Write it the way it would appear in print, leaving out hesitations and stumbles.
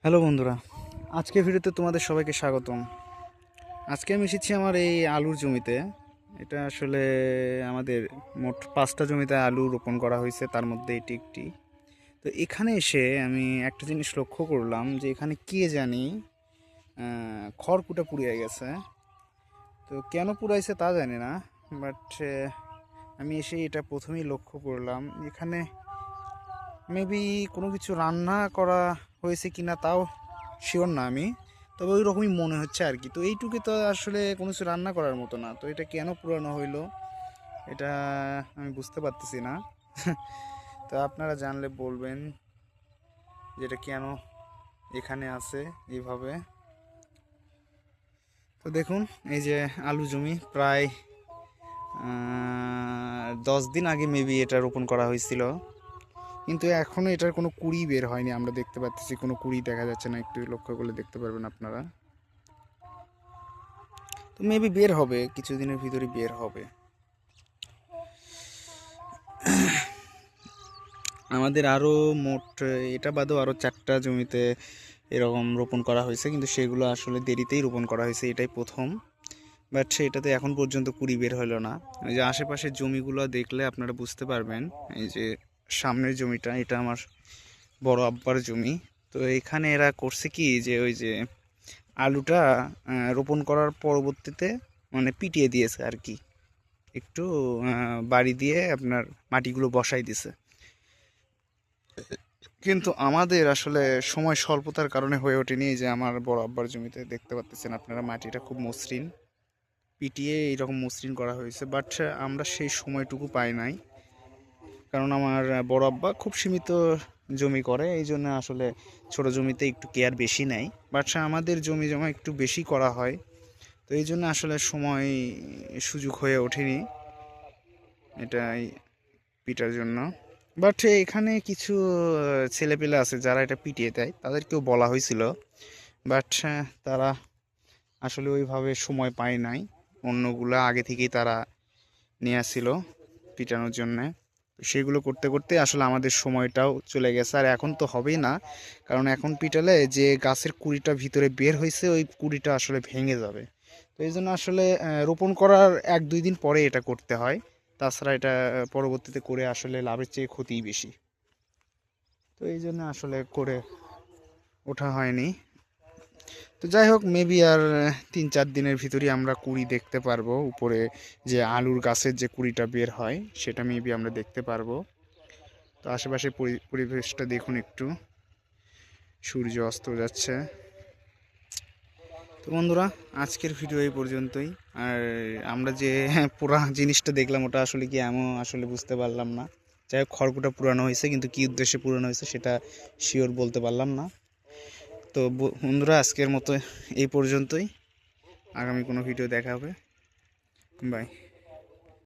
Hello বন্ধুরা, আজকে ভিডিওতে তোমাদের সবাইকে স্বাগতম। আজকে আমি এসেছি আমার এই আলুর জমিতে। এটা আসলে আমাদের মোট 5টা জমিতে আলু রোপণ করা হয়েছে, তার মধ্যে এটি একটি। তো এখানে এসে আমি একটা জিনিস লক্ষ্য করলাম যে এখানে কে জানি খড়কুটা পুড়িয়ে গেছে। তো কেন পুড়াইছে তা জানি না, বাট আমি এসে এটা প্রথমেই লক্ষ্য করলাম। এখানে মেবি কোনো কিছু রান্না করা হয়েছে কিনা তাও শিওর না আমি, তবে ওই রকমই মনে হচ্ছে আর কি। তো এইটুকু তো আসলে কোনো কিছু রান্না করার মতো না, তো এটা কেন পুরানো হইলো এটা আমি বুঝতে পারতেছি না। তো আপনারা জানলে বলবেন যে এটা কেন এখানে আছে এইভাবে। তো দেখুন, এই যে আলু জমি প্রায় 10 দিন আগে মেবি এটা রোপণ করা হয়েছিল, কিন্তু এখনো এটার কোনো কুড়ি বের হয়নি। আমরা দেখতে পাচ্ছি কোনো কুড়ি দেখা যাচ্ছে না, একটু লক্ষ্য করলে দেখতে পারবেন আপনারা। তো মেবি বের হবে, কিছুদিনের ভিতরে বের হবে। আমাদের আরও মোট এটা বাদেও আরও 4টা জমিতে এরকম রোপণ করা হয়েছে, কিন্তু সেগুলো আসলে দেরিতেই রোপণ করা হয়েছে, এটাই প্রথম। বাট সেটাতে এখন পর্যন্ত কুড়ি বের হলো না। এই যে আশেপাশের জমিগুলো দেখলে আপনারা বুঝতে পারবেন। এই যে সামনের জমিটা, এটা আমার বড় আব্বার জমি। তো এখানে এরা করছে কি, যে ওই যে আলুটা রোপণ করার পরবর্তীতে মানে পিটিয়ে দিয়েছে আর কি, একটু বাড়ি দিয়ে আপনার মাটিগুলো বসাই দিছে। কিন্তু আমাদের আসলে সময় স্বল্পতার কারণে হয়ে ওঠেনি। এই যে আমার বড় আব্বার জমিতে দেখতে পাচ্ছেন আপনারা, মাটিটা খুব মসৃণ, পিটিয়ে এইরকম মসৃণ করা হয়েছে, বাট আমরা সেই সময়টুকু পাই নাই। কারণ আমার বড় আব্বা খুব সীমিত জমি করে, এই জন্য আসলে ছোট জমিতে একটু কেয়ার বেশি নেয়। বাট আমাদের জমি জমা একটু বেশি করা হয়, তো এই জন্য আসলে সময় সুযোগ হয়ে ওঠেনি এটাই পিটার জন্য। বাট এখানে কিছু ছেলেপেলে আছে যারা এটা পিটিয়ে দেয়, তাদেরকেও বলা হয়েছিল, বাট তারা আসলে ওইভাবে সময় পায় নাই। অন্যগুলো আগে থেকেই তারা নিয়ে আসছিল পিটানোর জন্যে। সেগুলো করতে করতে আসলে আমাদের সময়টাও চলে গেছে, আর এখন তো হবেই না। কারণ এখন পিটালে যে গাছের কুড়িটা ভিতরে বের হয়েছে, ওই কুড়িটা আসলে ভেঙে যাবে। তো এই জন্য আসলে রোপণ করার 1-2 দিন পরে এটা করতে হয়। তাছাড়া এটা পরবর্তীতে করে আসলে লাভের চেয়ে ক্ষতিই বেশি। তো এই জন্য আসলে করে ওঠা হয়নি। তো যাই হোক, মেবি আর 3-4 দিনের ভিতরেই আমরা কুড়ি দেখতে পারবো। উপরে যে আলুর গাছের যে কুড়িটা বের হয়, সেটা মেবি আমরা দেখতে পারবো। তো আশেপাশে পরিবেশটা দেখুন একটু, সূর্য অস্ত যাচ্ছে। তো বন্ধুরা, আজকের ভিডিও এই পর্যন্তই। আর আমরা যে পুরা জিনিসটা দেখলাম, ওটা আসলে কি এমন আসলে বুঝতে পারলাম না। যাই হোক, খড়কুটা পুরানো হয়েছে, কিন্তু কী উদ্দেশ্যে পুরানো হয়েছে সেটা শিওর বলতে পারলাম না। তো বন্ধুরা, আজকের মতো এই পর্যন্তই। আগামী কোনো ভিডিও দেখা হবে। বাই।